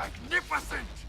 Magnificent!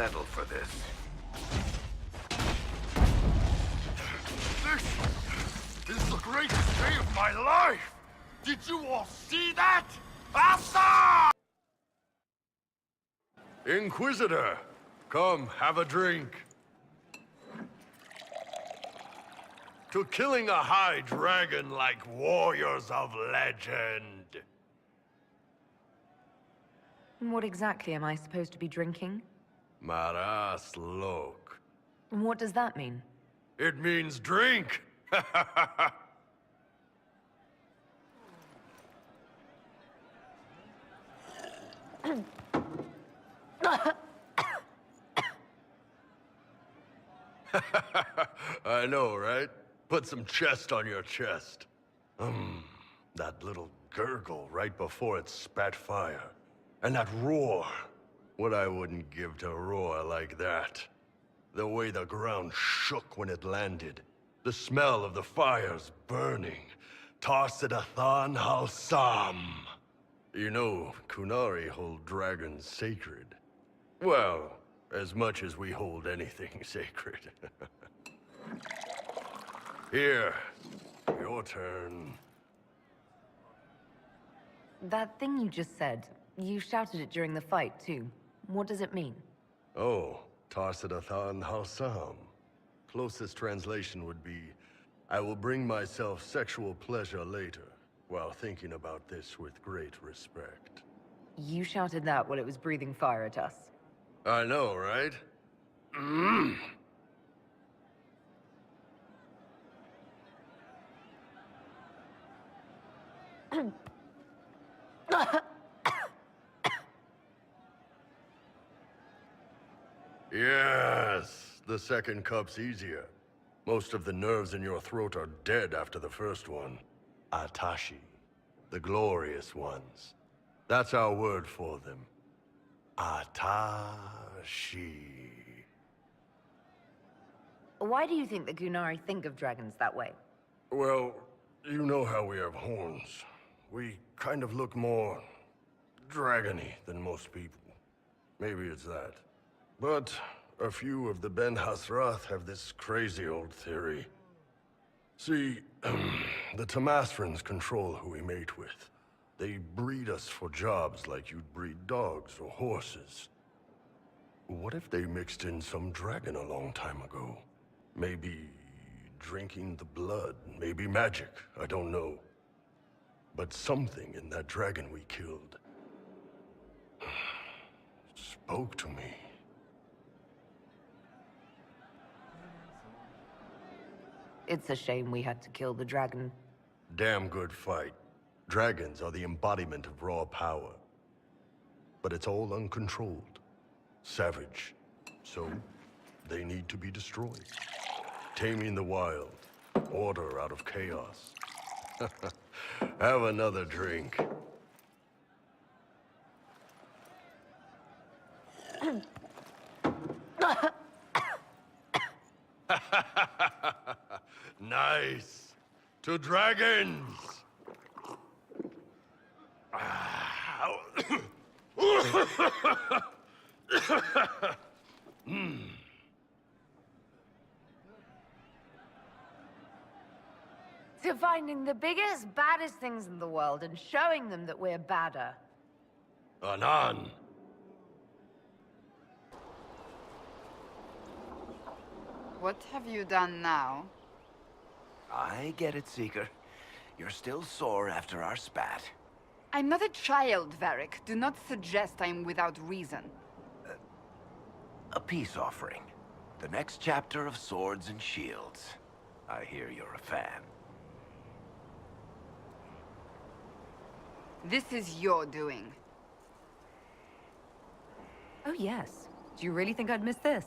medal for this. This is the greatest day of my life! Did you all see that? Asa! Inquisitor, come have a drink. To killing a high dragon like warriors of legend. What exactly am I supposed to be drinking? Maras lok. What does that mean? It means drink! I know, right? Put some chest on your chest. That little gurgle right before it spat fire. And that roar. What I wouldn't give to roar like that. The way the ground shook when it landed. The smell of the fires burning. Tarsidathan Halsam. You know, Kunari hold dragons sacred. Well, as much as we hold anything sacred. Here, your turn. That thing you just said, you shouted it during the fight, too. What does it mean? Oh, Tarsidathan Halsam. Closest translation would be, I will bring myself sexual pleasure later, while thinking about this with great respect. You shouted that while it was breathing fire at us. I know, right? Yes, the second cup's easier. Most of the nerves in your throat are dead after the first one. Atashi, the glorious ones. That's our word for them. Atashi. Why do you think the Gunari think of dragons that way? Well, you know how we have horns. We kind of look more dragony than most people. Maybe it's that. But a few of the Ben Hasrath have this crazy old theory. See, the Tamasrans control who we mate with. They breed us for jobs like you'd breed dogs or horses. What if they mixed in some dragon a long time ago? Maybe drinking the blood, maybe magic, I don't know. But something in that dragon we killed spoke to me. It's a shame we had to kill the dragon. Damn good fight. Dragons are the embodiment of raw power. But it's all uncontrolled. Savage. So, they need to be destroyed. Taming the wild. Order out of chaos. Have another drink. Nice. To dragons. To finding the biggest, baddest things in the world and showing them that we're badder. Anan. What have you done now? I get it, Seeker. You're still sore after our spat. I'm not a child, Varric. Do not suggest I'm without reason. A peace offering. The next chapter of Swords and Shields. I hear you're a fan. This is your doing. Oh yes. Do you really think I'd miss this?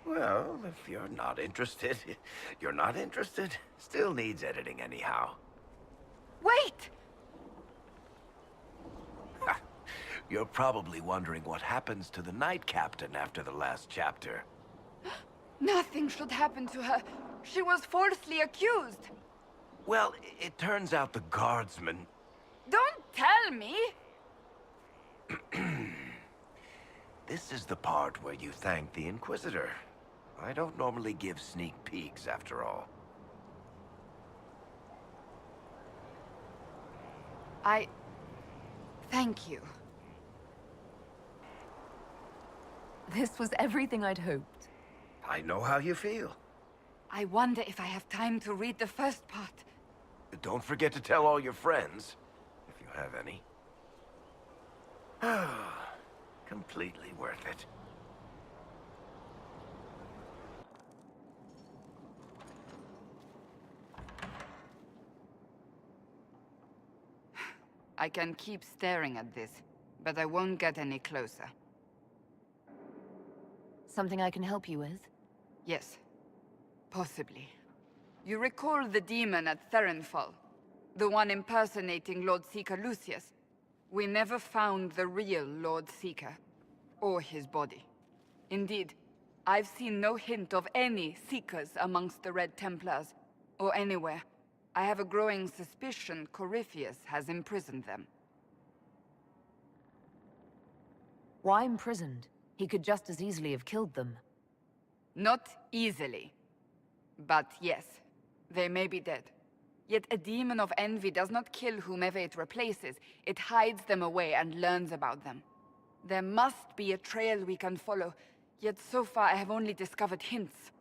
Well, if you're not interested, you're not interested. Still needs editing anyhow. Wait! You're probably wondering what happens to the Knight Captain after the last chapter. Nothing should happen to her. She was falsely accused. Well, it turns out the guardsmen... Don't tell me! This is the part where you thank the Inquisitor. I don't normally give sneak peeks, after all. Thank you. This was everything I'd hoped. I know how you feel. I wonder if I have time to read the first part. Don't forget to tell all your friends, if you have any. Completely worth it. I can keep staring at this, but I won't get any closer. Something I can help you with? Yes. Possibly. You recall the demon at Therenfall? The one impersonating Lord Seeker Lucius? We never found the real Lord Seeker, or his body. Indeed, I've seen no hint of any Seekers amongst the Red Templars, or anywhere. I have a growing suspicion Corypheus has imprisoned them. Why imprisoned? He could just as easily have killed them. Not easily. But yes, they may be dead. Yet a demon of envy does not kill whomever it replaces. It hides them away and learns about them. There must be a trail we can follow, yet so far I have only discovered hints.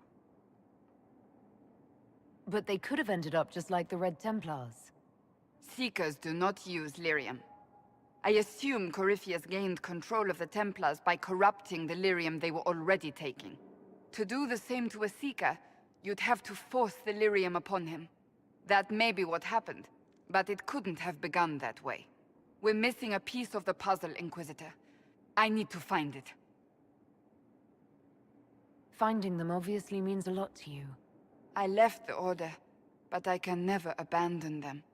But they could have ended up just like the Red Templars. Seekers do not use lyrium. I assume Corypheus gained control of the Templars by corrupting the lyrium they were already taking. To do the same to a Seeker, you'd have to force the lyrium upon him. That may be what happened, but it couldn't have begun that way. We're missing a piece of the puzzle, Inquisitor. I need to find it. Finding them obviously means a lot to you. I left the Order, but I can never abandon them.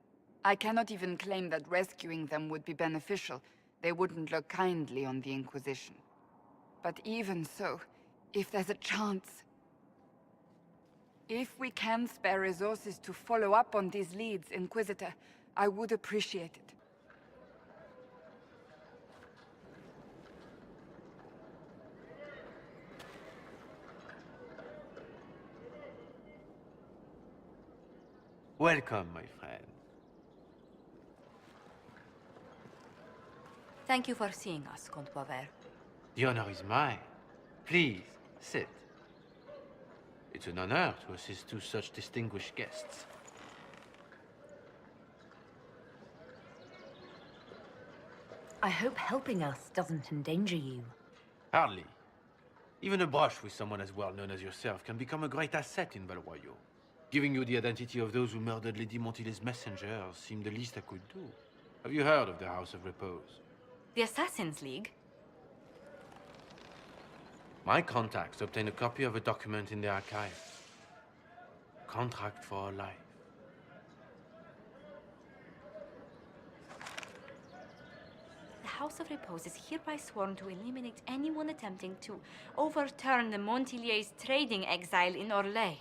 I cannot even claim that rescuing them would be beneficial. They wouldn't look kindly on the Inquisition. But even so, if there's a chance... If we can spare resources to follow up on these leads, Inquisitor, I would appreciate it. Welcome, my friend. Thank you for seeing us, Comte Boisvert. The honor is mine. Please, sit. It's an honor to assist two such distinguished guests. I hope helping us doesn't endanger you. Hardly. Even a brush with someone as well known as yourself can become a great asset in Val Royeaux. Giving you the identity of those who murdered Lady Montile's messengers seemed the least I could do. Have you heard of the House of Repose? The Assassin's League? My contacts obtained a copy of a document in the archive. Contract for life. The House of Repose is hereby sworn to eliminate anyone attempting to overturn the Montiliers' trading exile in Orlais.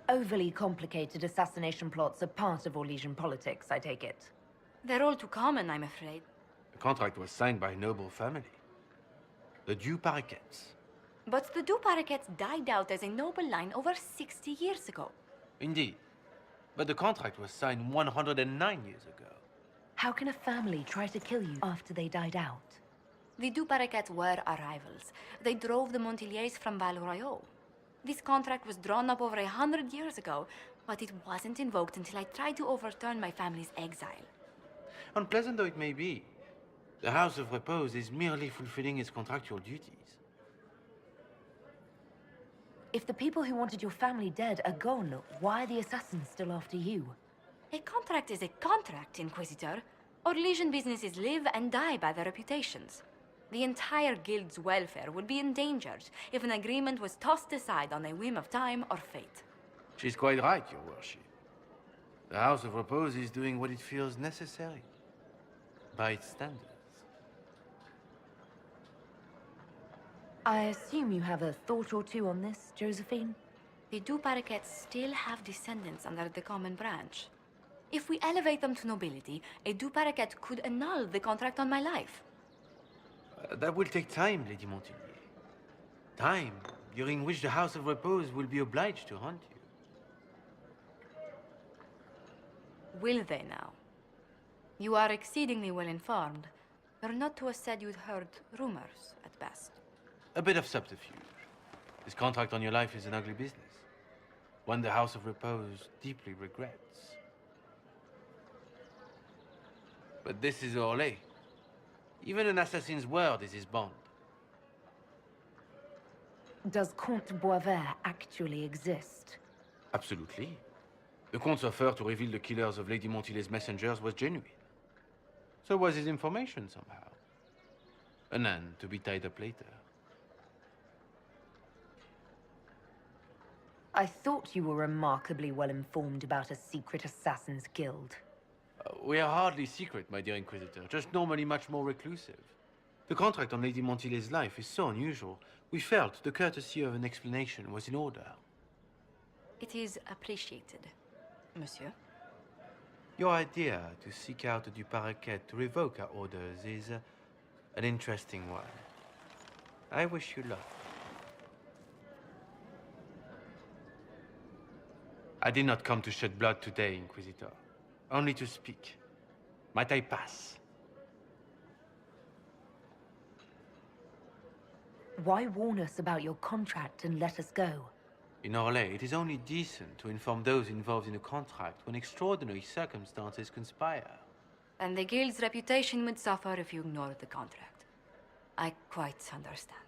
Overly complicated assassination plots are part of Orlesian politics, I take it. They're all too common, I'm afraid. The contract was signed by a noble family. The Duparquets. But the Duparquets died out as a noble line over 60 years ago. Indeed. But the contract was signed 109 years ago. How can a family try to kill you after they died out? The Duparquets were our rivals. They drove the Montiliers from Val Royeaux. This contract was drawn up over 100 years ago, but it wasn't invoked until I tried to overturn my family's exile. Unpleasant though it may be, the House of Repose is merely fulfilling its contractual duties. If the people who wanted your family dead are gone, why are the assassins still after you? A contract is a contract, Inquisitor. Orlesian businesses live and die by their reputations. The entire guild's welfare would be endangered if an agreement was tossed aside on a whim of time or fate. She's quite right, Your Worship. The House of Repose is doing what it feels necessary, by its standards. I assume you have a thought or two on this, Josephine? The Duparquets still have descendants under the common branch. If we elevate them to nobility, a du Paraquet could annul the contract on my life. That will take time, Lady Montilyet. Time during which the House of Repose will be obliged to hunt you. Will they now? You are exceedingly well informed. You're not to have said you'd heard rumors, at best. A bit of subterfuge. This contract on your life is an ugly business. One the House of Repose deeply regrets. But this is Orlais. Even an assassin's word is his bond. Does Comte Boisvert actually exist? Absolutely. The Comte's offer to reveal the killers of Lady Montilyet's messengers was genuine. So was his information somehow. An end to be tied up later. I thought you were remarkably well informed about a secret assassin's guild. We are hardly secret, my dear Inquisitor, just normally much more reclusive. The contract on Lady Montilyet's life is so unusual, we felt the courtesy of an explanation was in order. It is appreciated, monsieur. Your idea to seek out a du Paraquet to revoke our orders is an interesting one. I wish you luck. I did not come to shed blood today, Inquisitor. Only to speak. Might I pass? Why warn us about your contract and let us go? In Orlais, it is only decent to inform those involved in a contract when extraordinary circumstances conspire. And the guild's reputation would suffer if you ignored the contract. I quite understand.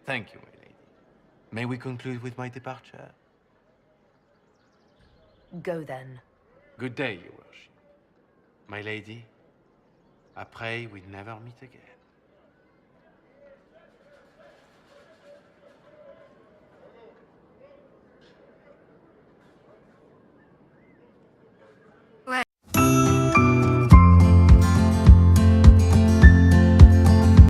Thank you, my lady. May we conclude with my departure? Go then. Good day, your worship. My lady, I pray we never meet again.